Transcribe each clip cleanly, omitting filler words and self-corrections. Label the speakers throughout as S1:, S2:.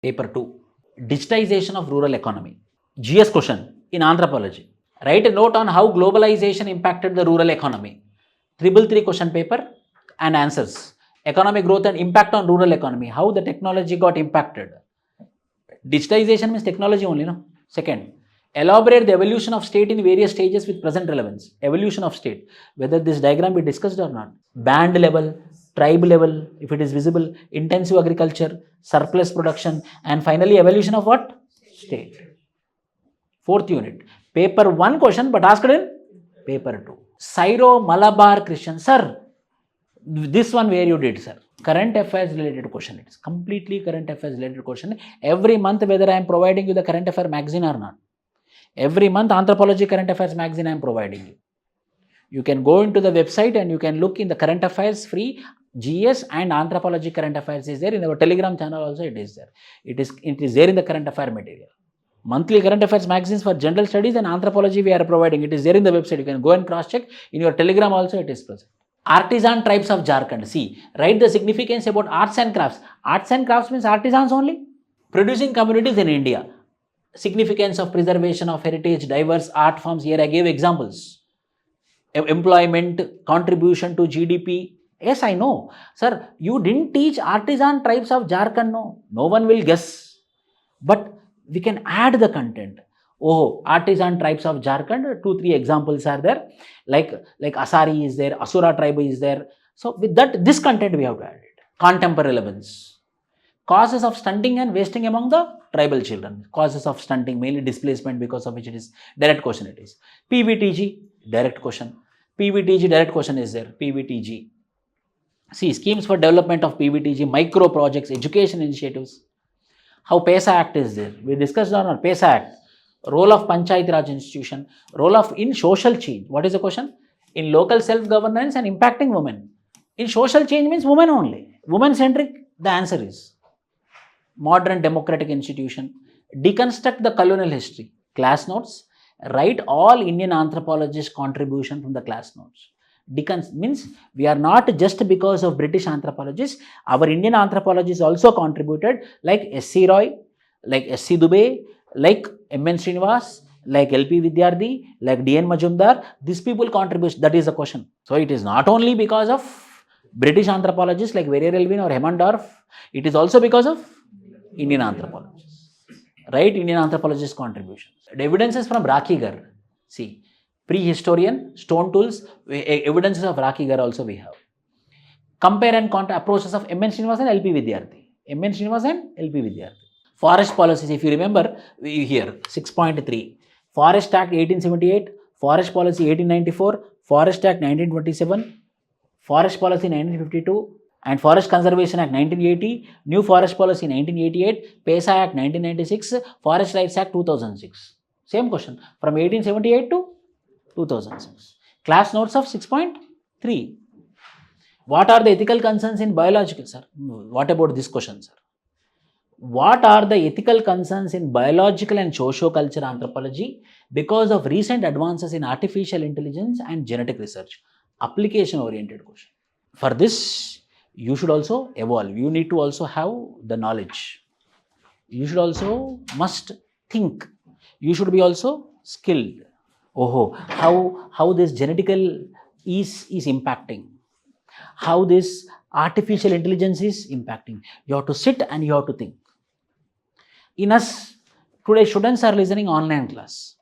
S1: Paper 2. Digitization of rural economy. GS question in anthropology. Write a note on how globalization impacted the rural economy. 333 question paper and answers. Economic growth and impact on rural economy. How the technology got impacted. Digitization means technology only, no? Second, elaborate the evolution of state in various stages with present relevance. Evolution of state. Whether this diagram be discussed or not. Band level, tribe level, if it is visible, intensive agriculture, surplus production, and finally evolution of what? State. Fourth unit. Paper 1 question, but asked in paper 2. Syro-Malabar Christian. Sir, this one where you did, sir. Current affairs related question. It is completely current affairs related question. Every month, whether I am providing you the current affair magazine or not. Every month, Anthropology current affairs magazine I am providing you. You can go into the website and you can look in the current affairs free. GS and Anthropology current affairs is there. In our Telegram channel also it is there. It is there in the current affair material. Monthly current affairs magazines for general studies and anthropology we are providing. It is there in the website. You can go and cross check. In your Telegram also it is present. Artisan tribes of Jharkhand. See, write the significance about arts and crafts. Arts and crafts means artisans only. Producing communities in India. Significance of preservation of heritage, diverse art forms. Here I gave examples. Employment, contribution to GDP. Yes, I know. Sir, you didn't teach artisan tribes of Jharkhand, no. No one will guess. But we can add the content. Oh, artisan tribes of Jharkhand, 2-3 examples are there. Like Asari is there, Asura tribe is there. So with that, this content we have to add it. Contemporary relevance. Causes of stunting and wasting among the tribal children. Causes of stunting, mainly displacement, because of which it is direct question it is. PVTG, direct question. PVTG, direct question is there. PVTG. See, schemes for development of PVTG, micro projects, education initiatives. How PSIR Act is there. We discussed on PSIR Act. Role of Panchayat Raj institution. Role of in social change. What is the question? In local self-governance and impacting women. In social change means women only. Women-centric, the answer is. Modern democratic institution. Deconstruct the colonial history. Class notes. Write all Indian anthropologists' contribution from the class notes. Means we are not just because of British anthropologists, our Indian anthropologists also contributed like S.C. Roy, like S.C. Dubey, like M.N. Srinivas, like L.P. Vidyarthi, like D.N. Majumdar. These people contribute. That is the question. So it is not only because of British anthropologists like Verrier Elvin or Hemmendorf, it is also because of Indian anthropologists. Right? Indian anthropologists' contributions. The evidences from Rakhigar. See. Prehistorian, stone tools, evidences of Rakhigar also we have. Compare and contrast approaches of M.N. Srinivas and L.P. Vidyarthi. M.N. Srinivas and L.P. Vidyarthi. Forest policies, if you remember, here 6.3. Forest Act 1878, Forest Policy 1894, Forest Act 1927, Forest Policy 1952, and Forest Conservation Act 1980, New Forest Policy 1988, PSIR Act 1996, Forest Rights Act 2006. Same question from 1878 to 2006. Class notes of 6.3. What are the ethical concerns in biological, sir? What about this question, sir? What are the ethical concerns in biological and socio-cultural anthropology because of recent advances in artificial intelligence and genetic research? Application-oriented question. For this, you should also evolve. You need to also have the knowledge. You should also must think. You should be also skilled. Oh, how this genetical is impacting, how this artificial intelligence is impacting. You have to sit and you have to think. In us, today students are listening online class.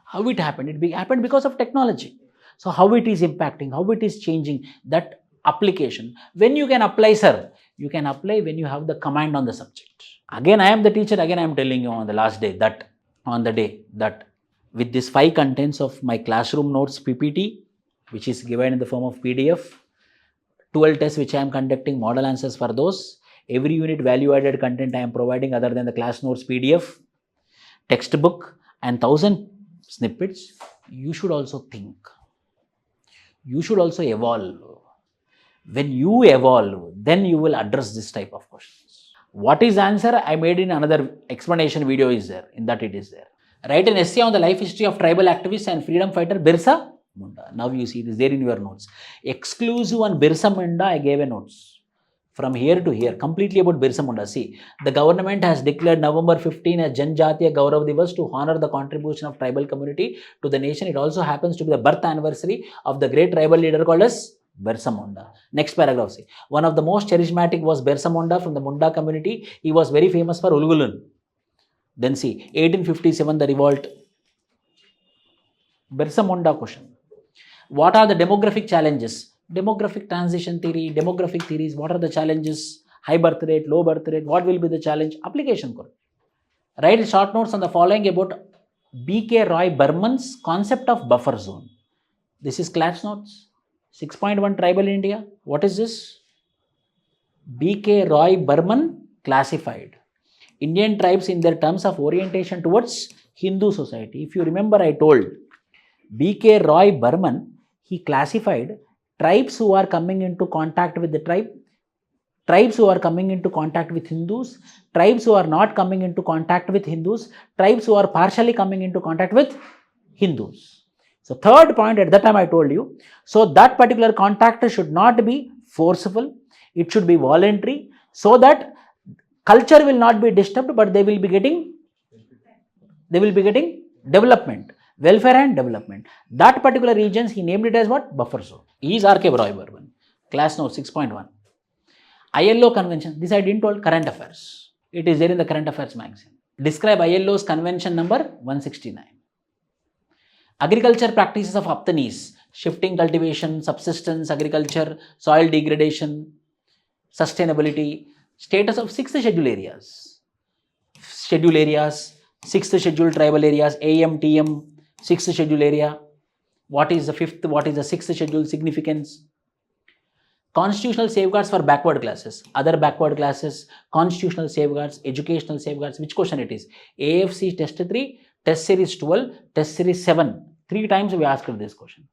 S1: How it happened? It happened because of technology. So how it is impacting, how it is changing, that application. When you can apply, sir, you can apply when you have the command on the subject. Again, I am the teacher, again I am telling you on the last day that, with these 5 contents of my classroom notes PPT, which is given in the form of PDF, 12 tests which I am conducting, model answers for those, every unit value added content I am providing other than the class notes PDF, textbook and 1000 snippets, you should also think. You should also evolve. When you evolve, then you will address this type of questions. What is answer? I made in another explanation video is there, in that it is there. Write an essay on the life history of tribal activist and freedom fighter Birsa Munda. Now you see it is there in your notes. Exclusive on Birsa Munda, I gave a notes. from here to here, completely about Birsa Munda. See, the government has declared November 15 as Janjatiya Gaurav Divas to honor the contribution of tribal community to the nation. It also happens to be the birth anniversary of the great tribal leader called as Birsa Munda. Next paragraph, see. One of the most charismatic was Birsa Munda from the Munda community. He was very famous for Ulgulun. Then see, 1857, the revolt. Birsa Munda question. What are the demographic challenges? Demographic transition theory, demographic theories, what are the challenges? High birth rate, low birth rate, what will be the challenge? Application code. Write short notes on the following about B.K. Roy Burman's concept of buffer zone. This is class notes. 6.1 Tribal India. What is this? B.K. Roy Burman classified Indian tribes in their terms of orientation towards Hindu society. If you remember, I told B.K. Roy Burman, he classified tribes who are coming into contact with the tribe, tribes who are coming into contact with Hindus, tribes who are not coming into contact with Hindus, tribes who are partially coming into contact with Hindus. So third point, at that time I told you, so that particular contact should not be forceful, it should be voluntary, so that culture will not be disturbed, but they will be getting development. Welfare and development. That particular regions, he named it as what? Buffer zone. He is R.K. Roy Burman. Class note 6.1. ILO convention. This I didn't told current affairs. It is there in the current affairs magazine. Describe ILO's convention number 169. Agriculture practices of Aptanis. Shifting cultivation, subsistence, agriculture, soil degradation, sustainability. Status of 6th schedule areas. 6th schedule tribal areas, AM, TM, 6th schedule area. What is the 5th, what is the 6th schedule significance? Constitutional safeguards for backward classes, other backward classes, constitutional safeguards, educational safeguards. Which question it is? AFC test 3, test series 12, test series 7. 3 times we asked this question.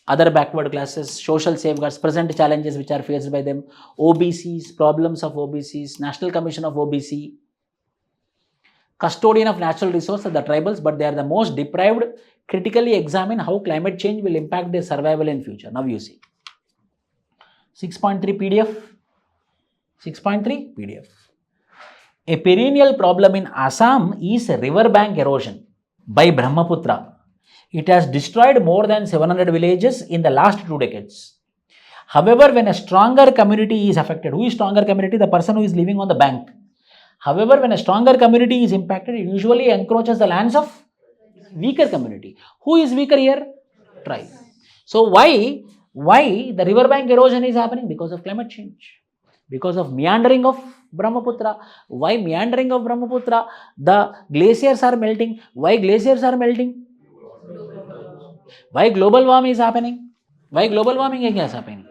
S1: Other backward classes, social safeguards, present challenges which are faced by them, OBCs, problems of OBCs, National Commission of OBC, custodian of natural resources are the tribals, but they are the most deprived. Critically examine how climate change will impact their survival in future. Now you see. 6.3 PDF. 6.3 PDF. A perennial problem in Assam is riverbank erosion by Brahmaputra. It has destroyed more than 700 villages in the last 2 decades. However, when a stronger community is affected, who is stronger community? The person who is living on the bank. However, when a stronger community is impacted, it usually encroaches the lands of weaker community. Who is weaker here? Tribe. So why the riverbank erosion is happening? Because of climate change. Because of meandering of Brahmaputra. Why meandering of Brahmaputra? The glaciers are melting. Why glaciers are melting? Why global warming is happening? Why global warming is happening?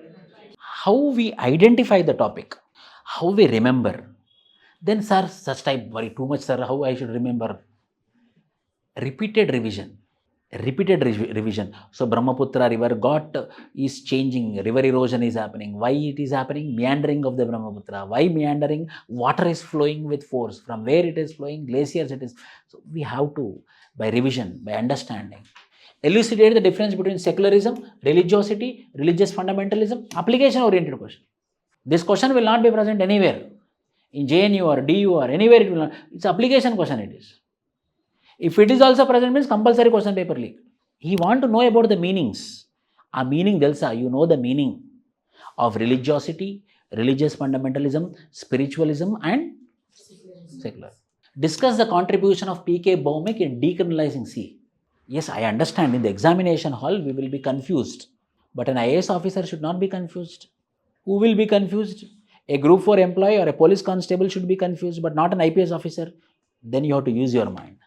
S1: How we identify the topic, how we remember. Then, sir, such type worry too much, sir, how I should remember? Repeated revision. So, Brahmaputra river is changing, river erosion is happening. Why it is happening? Meandering of the Brahmaputra. Why meandering? Water is flowing with force. From where it is flowing? Glaciers it is. So, we have to, by revision, by understanding, elucidate the difference between secularism, religiosity, religious fundamentalism, application-oriented question. This question will not be present anywhere. In JNU or DU or anywhere it will not. It's application question it is. If it is also present means compulsory question paper leak. He want to know about the meanings. A meaning delsa, you know the meaning of religiosity, religious fundamentalism, spiritualism and secular. Discuss the contribution of P.K. Bhaumik in decriminalizing C. Yes, I understand in the examination hall we will be confused. But an IAS officer should not be confused. Who will be confused? A group 4 employee or a police constable should be confused, but not an IPS officer. Then you have to use your mind.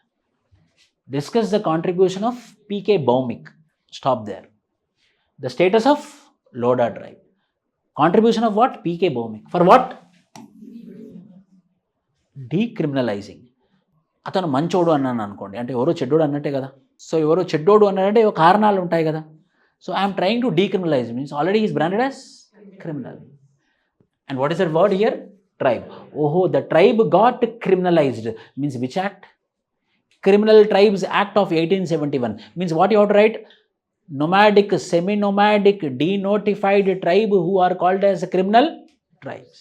S1: Discuss the contribution of P.K. Bhaumik. Stop there. The status of Loda tribe. Contribution of what? P.K. Bhaumik. For what? Decriminalizing. అతను మంచోడు అన్నాను అనుకోండి, అంటే ఎవరో చెడ్డోడు అన్నట్టే కదా. So ఎవరో చెడ్డోడు అన్నాడంటే ఏవో కారణాలు ఉంటాయి కదా. So I'm trying to decriminalise means already is branded as criminal. And what is that word here? Tribe. Oh, the tribe got criminalized. Means which act? Criminal Tribes Act of 1871. Means what you have to write? Nomadic, semi-nomadic, denotified tribe who are called as criminal tribes.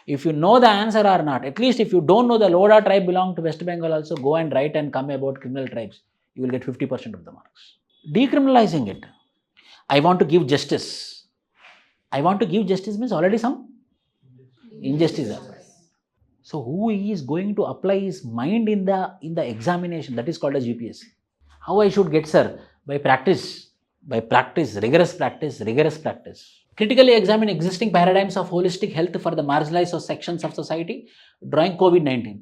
S1: If you know the answer or not, at least if you don't know the Loda tribe belong to West Bengal also, go and write and come about criminal tribes. You will get 50% of the marks. Decriminalizing it. I want to give justice. I want to give justice means already some injustice. So who is going to apply his mind in the examination? That is called as UPSC. How I should get, sir? By practice, rigorous practice. Critically examine existing paradigms of holistic health for the marginalized sections of society, drawing COVID-19.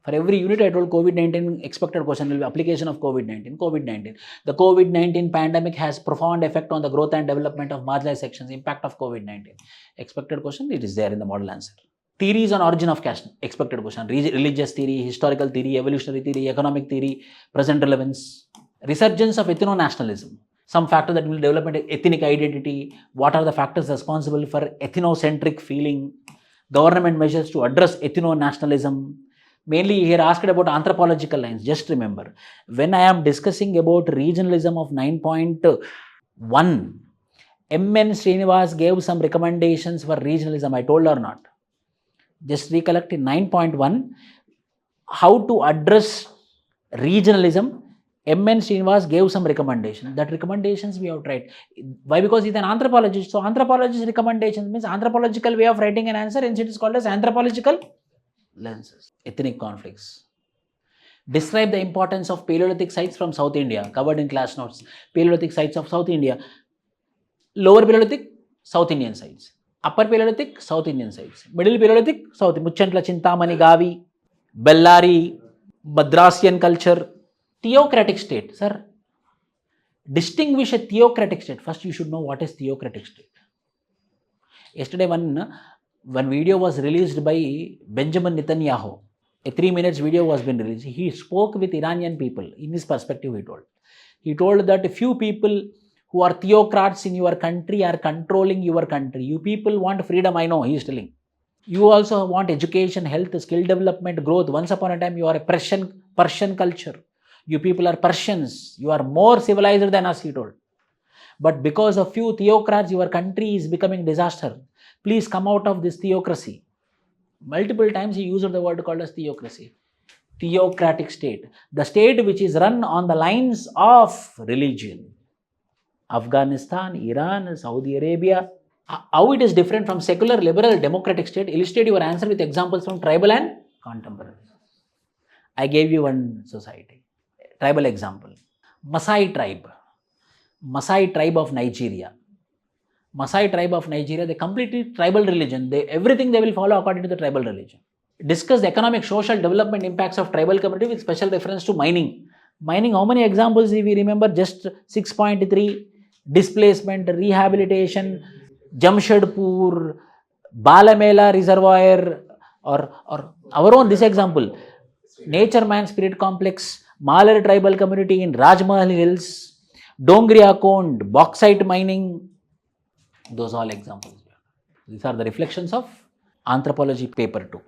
S1: For every unit I told COVID-19 expected question will be application of COVID-19. The COVID-19 pandemic has profound effect on the growth and development of marginalized sections, impact of COVID-19. Expected question, it is there in the model answer. Theories on origin of caste, expected question. Religious theory, historical theory, evolutionary theory, economic theory, present relevance. Resurgence of ethno-nationalism. Some factor that will develop ethnic identity. What are the factors responsible for ethnocentric feeling? Government measures to address ethno-nationalism. Mainly here asked about anthropological lines. Just remember, when I am discussing about regionalism of 9.1, M.N. Srinivas gave some recommendations for regionalism. I told or not? Just recollect in 9.1, how to address regionalism. M.N. Srinivas gave some recommendations. That recommendations we have tried. Why? Because he's an anthropologist. So anthropologist recommendations means anthropological way of writing an answer, and it is called as anthropological lenses. Ethnic conflicts. Describe the importance of paleolithic sites from South India, covered in class notes. Paleolithic sites of South India. Lower Paleolithic, South Indian sites. Upper Paleolithic, South Indian sites. Middle Paleolithic, South. Muchantla, Chintamani, Gavi, Bellari, Madrasian culture. Theocratic state. Sir, distinguish a theocratic state. First, you should know what is theocratic state. Yesterday, one video was released by Benjamin Netanyahu. A 3 minutes video was been released. He spoke with Iranian people. In his perspective, he told that a few people who are theocrats in your country are controlling your country. You people want freedom, I know, he is telling. You also want education, health, skill development, growth. Once upon a time, you are a Persian culture. You people are Persians. You are more civilized than us, he told. But because of few theocrats, your country is becoming disaster. Please come out of this theocracy. Multiple times he used the word called as theocracy. Theocratic state. The state which is run on the lines of religion. Afghanistan, Iran, Saudi Arabia. How it is different from secular, liberal, democratic state? Illustrate your answer with examples from tribal and contemporary. I gave you one society. Tribal example. Maasai tribe of Nigeria. Maasai tribe of Nigeria, they completely tribal religion. Everything they will follow according to the tribal religion. Discuss the economic, social development impacts of tribal community with special reference to mining. Mining, how many examples if we remember? Just 6.3. Displacement, rehabilitation, Jamshedpur, Balamela reservoir, or our own this example. Nature Man Spirit Complex, Malar tribal community in Rajmahal Hills, Dongria Kond, bauxite mining. Those all examples. These are the reflections of Anthropology paper 2.